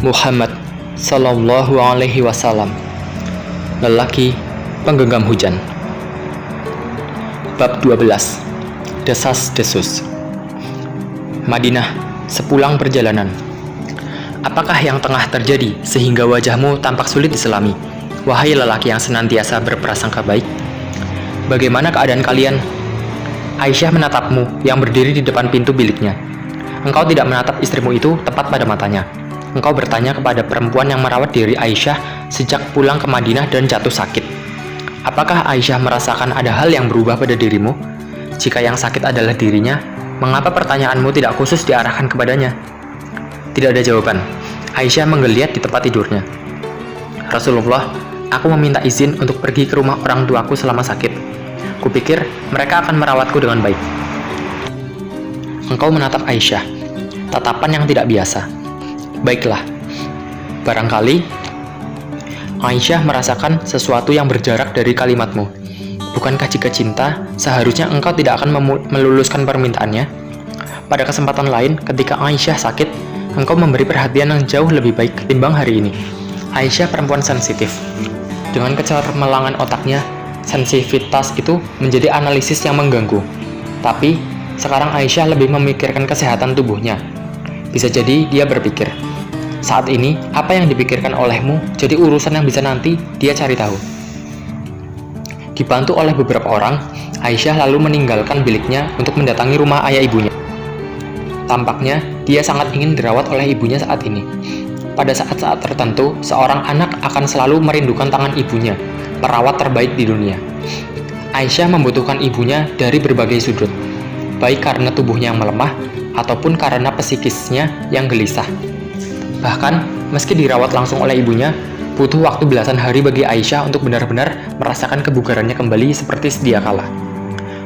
Muhammad Sallallahu Alaihi Wasallam, lelaki penggenggam hujan. Bab 12. Desas-desus. Madinah, sepulang perjalanan. Apakah yang tengah terjadi sehingga wajahmu tampak sulit diselami, wahai lelaki yang senantiasa berprasangka baik? Bagaimana keadaan kalian? Aisyah menatapmu yang berdiri di depan pintu biliknya. Engkau tidak menatap istrimu itu tepat pada matanya. Engkau bertanya kepada perempuan yang merawat diri Aisyah sejak pulang ke Madinah dan jatuh sakit. Apakah Aisyah merasakan ada hal yang berubah pada dirimu? Jika yang sakit adalah dirinya, mengapa pertanyaanmu tidak khusus diarahkan kepadanya? Tidak ada jawaban. Aisyah menggeliat di tempat tidurnya. Rasulullah, aku meminta izin untuk pergi ke rumah orang tuaku selama sakit. Kupikir mereka akan merawatku dengan baik. Engkau menatap Aisyah, tatapan yang tidak biasa. Baiklah, barangkali Aisyah merasakan sesuatu yang berjarak dari kalimatmu. Bukankah jika cinta, seharusnya engkau tidak akan meluluskan permintaannya? Pada kesempatan lain, ketika Aisyah sakit, engkau memberi perhatian yang jauh lebih baik ketimbang hari ini. Aisyah perempuan sensitif. Dengan kecermelangan otaknya, sensitivitas itu menjadi analisis yang mengganggu. Tapi, sekarang Aisyah lebih memikirkan kesehatan tubuhnya. Bisa jadi dia berpikir, saat ini apa yang dipikirkan olehmu jadi urusan yang bisa nanti dia cari tahu. Dibantu oleh beberapa orang, Aisyah lalu meninggalkan biliknya untuk mendatangi rumah ayah ibunya. Tampaknya dia sangat ingin dirawat oleh ibunya saat ini. Pada saat-saat tertentu, seorang anak akan selalu merindukan tangan ibunya, perawat terbaik di dunia. Aisyah membutuhkan ibunya dari berbagai sudut, baik karena tubuhnya yang melemah, ataupun karena psikisnya yang gelisah. Bahkan, meski dirawat langsung oleh ibunya, butuh waktu belasan hari bagi Aisyah untuk benar-benar merasakan kebugarannya kembali seperti sedia kala.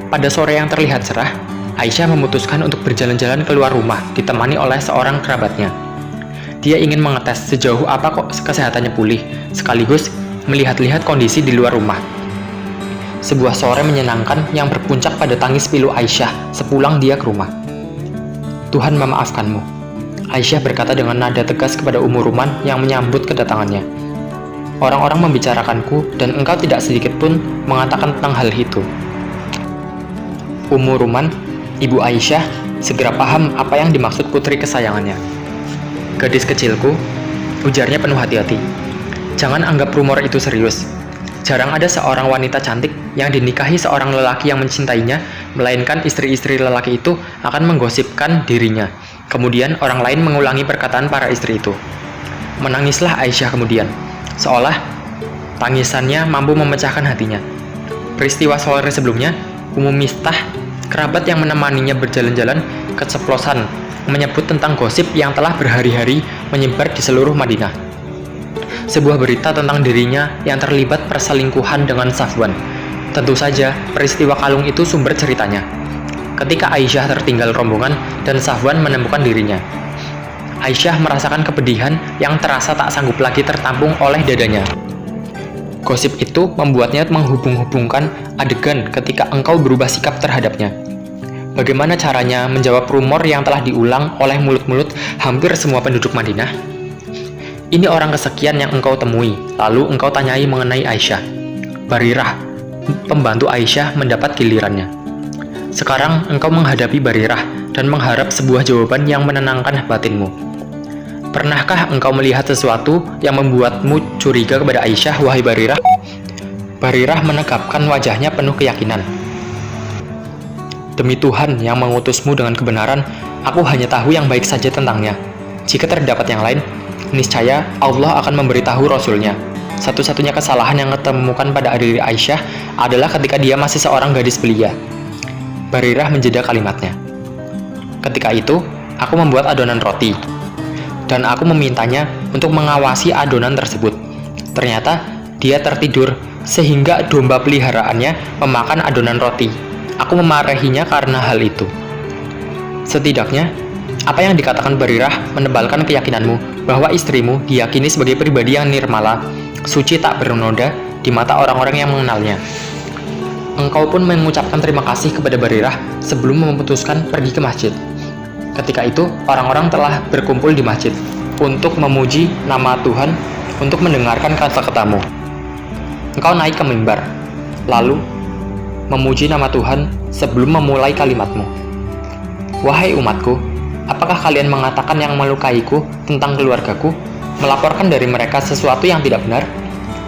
Pada sore yang terlihat cerah, Aisyah memutuskan untuk berjalan-jalan keluar rumah, ditemani oleh seorang kerabatnya. Dia ingin mengetes sejauh apa kok kesehatannya pulih, sekaligus melihat-lihat kondisi di luar rumah. Sebuah sore menyenangkan yang berpuncak pada tangis pilu Aisyah sepulang dia ke rumah. Tuhan memaafkanmu, Aisyah berkata dengan nada tegas kepada Ummu Ruman yang menyambut kedatangannya. Orang-orang membicarakanku dan engkau tidak sedikit pun mengatakan tentang hal itu. Ummu Ruman, ibu Aisyah, segera paham apa yang dimaksud putri kesayangannya. Gadis kecilku, ujarnya penuh hati-hati. Jangan anggap rumor itu serius. Jarang ada seorang wanita cantik yang dinikahi seorang lelaki yang mencintainya, melainkan istri-istri lelaki itu akan menggosipkan dirinya. Kemudian orang lain mengulangi perkataan para istri itu. Menangislah Aisyah kemudian, seolah tangisannya mampu memecahkan hatinya. Peristiwa sore sebelumnya, Ummu Mistah, kerabat yang menemaninya berjalan-jalan, keceplosan menyebut tentang gosip yang telah berhari-hari menyebar di seluruh Madinah. Sebuah berita tentang dirinya yang terlibat perselingkuhan dengan Safwan. Tentu saja, peristiwa kalung itu sumber ceritanya. Ketika Aisyah tertinggal rombongan dan Safwan menemukan dirinya, Aisyah merasakan kepedihan yang terasa tak sanggup lagi tertampung oleh dadanya. Gosip itu membuatnya menghubung-hubungkan adegan ketika engkau berubah sikap terhadapnya. Bagaimana caranya menjawab rumor yang telah diulang oleh mulut-mulut hampir semua penduduk Madinah? Ini orang kesekian yang engkau temui, lalu engkau tanyai mengenai Aisyah. Barirah, pembantu Aisyah, mendapat gilirannya. Sekarang engkau menghadapi Barirah dan mengharap sebuah jawaban yang menenangkan batinmu. Pernahkah engkau melihat sesuatu yang membuatmu curiga kepada Aisyah, wahai Barirah? Barirah menegapkan wajahnya penuh keyakinan. Demi Tuhan yang mengutusmu dengan kebenaran, aku hanya tahu yang baik saja tentangnya. Jika terdapat yang lain, niscaya Allah akan memberitahu Rasulnya. Satu-satunya kesalahan yang ditemukan pada diri Aisyah adalah ketika dia masih seorang gadis belia. Barirah menjeda kalimatnya. Ketika itu, aku membuat adonan roti, dan aku memintanya untuk mengawasi adonan tersebut. Ternyata, dia tertidur, sehingga domba peliharaannya memakan adonan roti. Aku memarahinya karena hal itu. Setidaknya, apa yang dikatakan Barirah menebalkan keyakinanmu bahwa istrimu diyakini sebagai pribadi yang nirmala, suci tak bernoda di mata orang-orang yang mengenalnya. Engkau pun mengucapkan terima kasih kepada Barirah sebelum memutuskan pergi ke masjid. Ketika itu, orang-orang telah berkumpul di masjid. untuk memuji nama Tuhan, untuk mendengarkan kata-katamu. Engkau naik ke mimbar, lalu memuji nama Tuhan sebelum memulai kalimatmu. Wahai umatku, apakah kalian mengatakan yang melukaiku tentang keluargaku, melaporkan dari mereka sesuatu yang tidak benar?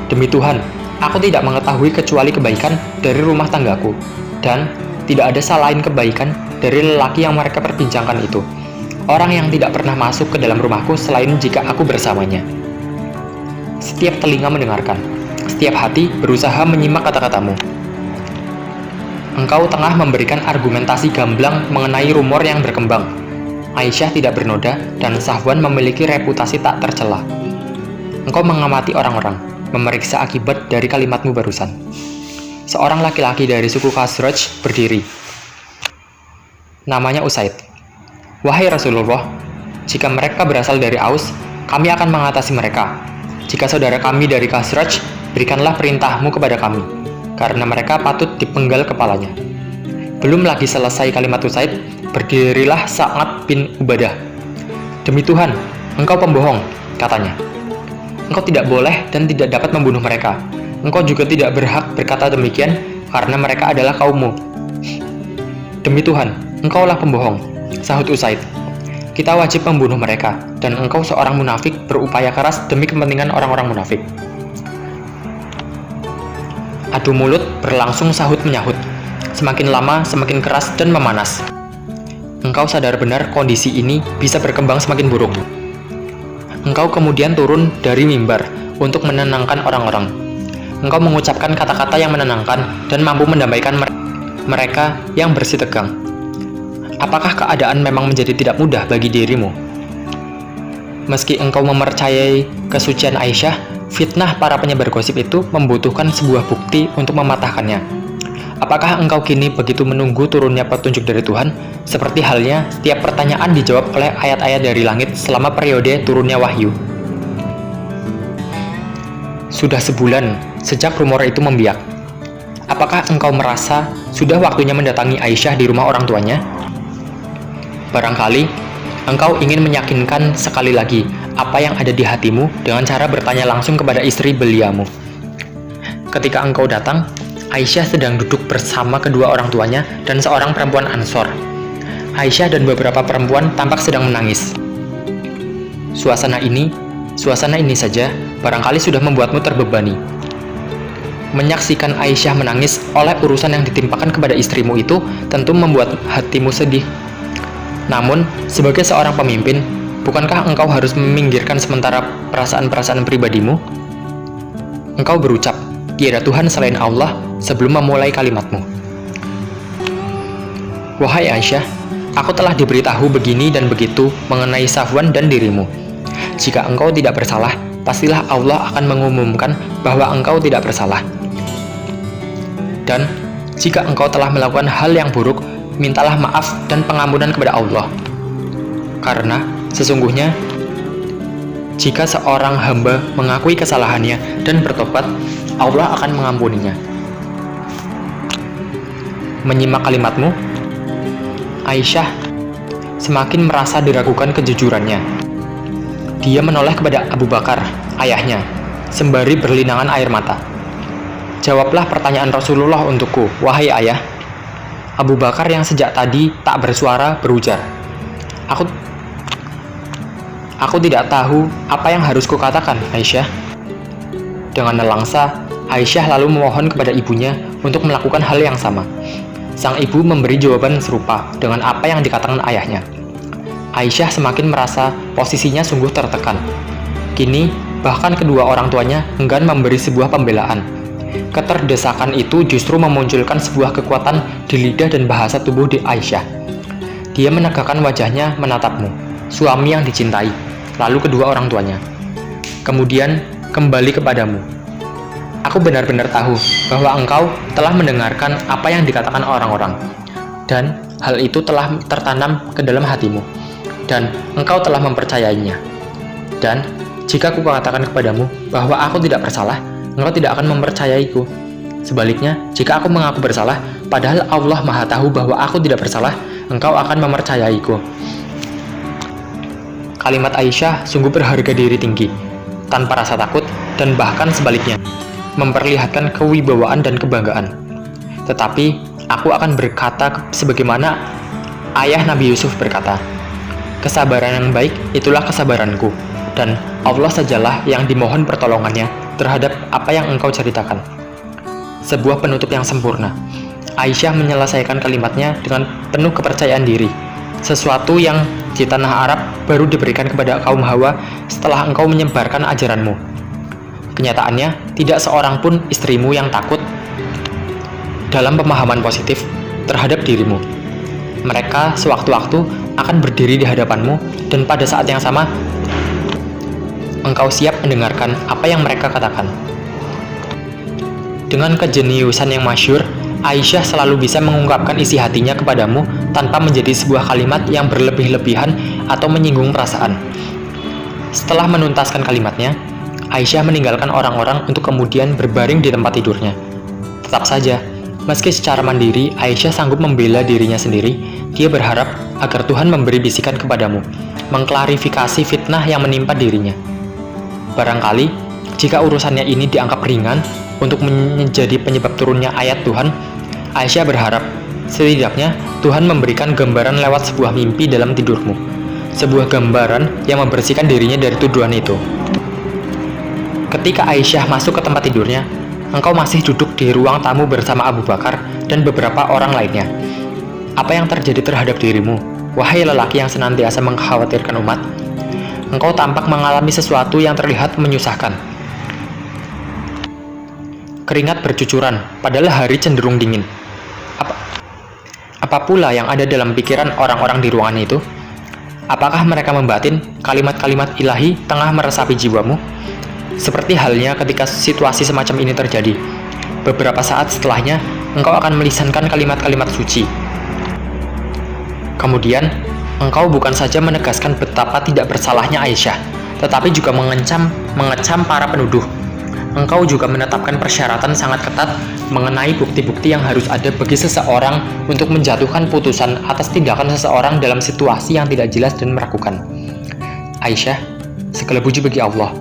Demi Tuhan, aku tidak mengetahui kecuali kebaikan dari rumah tanggaku, dan tidak ada selain kebaikan dari lelaki yang mereka perbincangkan itu. Orang yang tidak pernah masuk ke dalam rumahku selain jika aku bersamanya. Setiap telinga mendengarkan, setiap hati berusaha menyimak kata-katamu. Engkau tengah memberikan argumentasi gamblang mengenai rumor yang berkembang. Aisyah tidak bernoda dan Safwan memiliki reputasi tak tercela. Engkau mengamati orang-orang, memeriksa akibat dari kalimatmu barusan. Seorang laki-laki dari suku Khazraj berdiri. Namanya Usaid. Wahai Rasulullah, jika mereka berasal dari Aus, kami akan mengatasi mereka. Jika saudara kami dari Khazraj, berikanlah perintahmu kepada kami, karena mereka patut dipenggal kepalanya. Belum lagi selesai kalimat Usaid, berdirilah Sa'ad bin Ubadah. Demi Tuhan, engkau pembohong, katanya. Engkau tidak boleh dan tidak dapat membunuh mereka. Engkau juga tidak berhak berkata demikian, karena mereka adalah kaummu. Demi Tuhan, engkaulah pembohong, sahut Usaid. Kita wajib membunuh mereka, dan engkau seorang munafik berupaya keras demi kepentingan orang-orang munafik. Adu mulut berlangsung sahut-menyahut. Semakin lama, semakin keras dan memanas. Engkau sadar benar kondisi ini bisa berkembang semakin buruk. Engkau kemudian turun dari mimbar untuk menenangkan orang-orang. Engkau mengucapkan kata-kata yang menenangkan dan mampu mendamaikan mereka yang bersih tegang. Apakah keadaan memang menjadi tidak mudah bagi dirimu? Meski engkau mempercayai kesucian Aisyah, fitnah para penyebar gosip itu membutuhkan sebuah bukti untuk mematahkannya. Apakah engkau kini begitu menunggu turunnya petunjuk dari Tuhan, seperti halnya setiap pertanyaan dijawab oleh ayat-ayat dari langit selama periode turunnya wahyu? Sudah sebulan sejak rumor itu membiak. Apakah engkau merasa sudah waktunya mendatangi Aisyah di rumah orang tuanya? Barangkali engkau ingin meyakinkan sekali lagi apa yang ada di hatimu dengan cara bertanya langsung kepada istri beliamu. Ketika engkau datang, Aisyah sedang duduk bersama kedua orang tuanya dan seorang perempuan Ansor. Aisyah dan beberapa perempuan tampak sedang menangis. Suasana ini saja barangkali sudah membuatmu terbebani. Menyaksikan Aisyah menangis oleh urusan yang ditimpakan kepada istrimu itu tentu membuat hatimu sedih. Namun, sebagai seorang pemimpin, bukankah engkau harus meminggirkan sementara perasaan-perasaan pribadimu? Engkau berucap, tiada Tuhan selain Allah, sebelum memulai kalimatmu. Wahai Aisyah, aku telah diberitahu begini dan begitu mengenai Safwan dan dirimu. Jika engkau tidak bersalah, pastilah Allah akan mengumumkan bahwa engkau tidak bersalah. Dan, jika engkau telah melakukan hal yang buruk, mintalah maaf dan pengampunan kepada Allah. Karena sesungguhnya jika seorang hamba mengakui kesalahannya dan bertobat, Allah akan mengampuninya. Menyimak kalimatmu, Aisyah semakin merasa diragukan kejujurannya. Dia menoleh kepada Abu Bakar, ayahnya, sembari berlinangan air mata. Jawablah pertanyaan Rasulullah untukku, wahai ayah. Abu Bakar yang sejak tadi tak bersuara berujar, Aku tidak tahu apa yang harus kukatakan, Aisyah. Dengan nelangsa, Aisyah lalu memohon kepada ibunya untuk melakukan hal yang sama. Sang ibu memberi jawaban serupa dengan apa yang dikatakan ayahnya. Aisyah semakin merasa posisinya sungguh tertekan. Kini, bahkan kedua orang tuanya enggan memberi sebuah pembelaan. Keterdesakan itu justru memunculkan sebuah kekuatan di lidah dan bahasa tubuh di Aisyah. Dia menegakkan wajahnya menatapmu, suami yang dicintai, lalu kedua orang tuanya. Kemudian kembali kepadamu. Aku benar-benar tahu bahwa engkau telah mendengarkan apa yang dikatakan orang-orang, dan hal itu telah tertanam ke dalam hatimu, dan engkau telah mempercayainya. Dan jika aku katakan kepadamu bahwa aku tidak bersalah, engkau tidak akan mempercayaiku. Sebaliknya, jika aku mengaku bersalah, padahal Allah Maha tahu bahwa aku tidak bersalah, engkau akan mempercayaiku. Kalimat Aisyah sungguh berharga diri tinggi, tanpa rasa takut dan bahkan sebaliknya, memperlihatkan kewibawaan dan kebanggaan. Tetapi, aku akan berkata sebagaimana ayah Nabi Yusuf berkata, kesabaran yang baik itulah kesabaranku, dan Allah sajalah yang dimohon pertolongannya terhadap apa yang engkau ceritakan. Sebuah penutup yang sempurna. Aisyah menyelesaikan kalimatnya dengan penuh kepercayaan diri, sesuatu yang di tanah Arab baru diberikan kepada kaum Hawa setelah engkau menyebarkan ajaranmu. Kenyataannya, tidak seorang pun istrimu yang takut dalam pemahaman positif terhadap dirimu. Mereka sewaktu-waktu akan berdiri di hadapanmu, dan pada saat yang sama, engkau siap mendengarkan apa yang mereka katakan. Dengan kejeniusan yang masyhur, Aisyah selalu bisa mengungkapkan isi hatinya kepadamu tanpa menjadi sebuah kalimat yang berlebih-lebihan atau menyinggung perasaan. Setelah menuntaskan kalimatnya, Aisyah meninggalkan orang-orang untuk kemudian berbaring di tempat tidurnya. Tetap saja, meski secara mandiri Aisyah sanggup membela dirinya sendiri, dia berharap agar Tuhan memberi bisikan kepadamu, mengklarifikasi fitnah yang menimpa dirinya. Barangkali, jika urusannya ini dianggap ringan untuk menjadi penyebab turunnya ayat Tuhan, Aisyah berharap setidaknya Tuhan memberikan gambaran lewat sebuah mimpi dalam tidurmu, sebuah gambaran yang membersihkan dirinya dari tuduhan itu. Ketika Aisyah masuk ke tempat tidurnya, engkau masih duduk di ruang tamu bersama Abu Bakar dan beberapa orang lainnya. Apa yang terjadi terhadap dirimu, wahai lelaki yang senantiasa mengkhawatirkan umat? Engkau tampak mengalami sesuatu yang terlihat menyusahkan. Keringat bercucuran, padahal hari cenderung dingin. Apa pula yang ada dalam pikiran orang-orang di ruangan itu? Apakah mereka membatin kalimat-kalimat ilahi tengah meresapi jiwamu? Seperti halnya ketika situasi semacam ini terjadi, beberapa saat setelahnya, engkau akan melisankan kalimat-kalimat suci. Kemudian, engkau bukan saja menegaskan betapa tidak bersalahnya Aisyah, tetapi juga mengecam para penuduh. Engkau juga menetapkan persyaratan sangat ketat mengenai bukti-bukti yang harus ada bagi seseorang untuk menjatuhkan putusan atas tindakan seseorang dalam situasi yang tidak jelas dan meragukan. Aisyah, segala puji bagi Allah,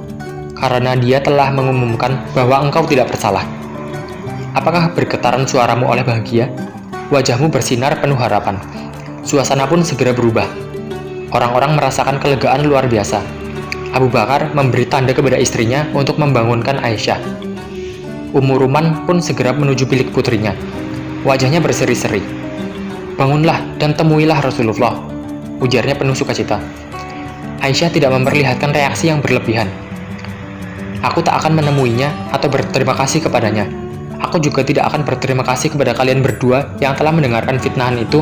karena Dia telah mengumumkan bahwa engkau tidak bersalah. Apakah bergetaran suaramu oleh bahagia? Wajahmu bersinar penuh harapan. Suasana pun segera berubah. Orang-orang merasakan kelegaan luar biasa. Abu Bakar memberi tanda kepada istrinya untuk membangunkan Aisyah. Ummu Ruman pun segera menuju bilik putrinya. Wajahnya berseri-seri. "Bangunlah dan temuilah Rasulullah," ujarnya penuh sukacita. Aisyah tidak memperlihatkan reaksi yang berlebihan. "Aku tak akan menemuinya atau berterima kasih kepadanya. Aku juga tidak akan berterima kasih kepada kalian berdua yang telah mendengarkan fitnahan itu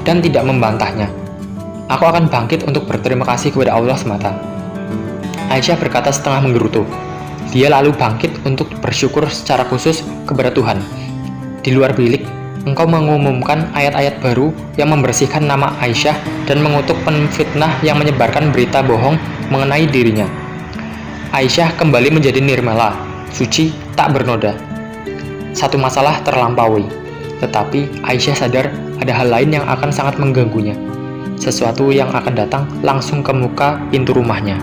dan tidak membantahnya. Aku akan bangkit untuk berterima kasih kepada Allah semata." Aisyah berkata setengah menggerutu. Dia lalu bangkit untuk bersyukur secara khusus kepada Tuhan. Di luar bilik, engkau mengumumkan ayat-ayat baru yang membersihkan nama Aisyah dan mengutuk penfitnah yang menyebarkan berita bohong mengenai dirinya. Aisyah kembali menjadi nirmala, suci, tak bernoda. Satu masalah terlampaui, tetapi Aisyah sadar ada hal lain yang akan sangat mengganggunya. Sesuatu yang akan datang langsung ke muka pintu rumahnya.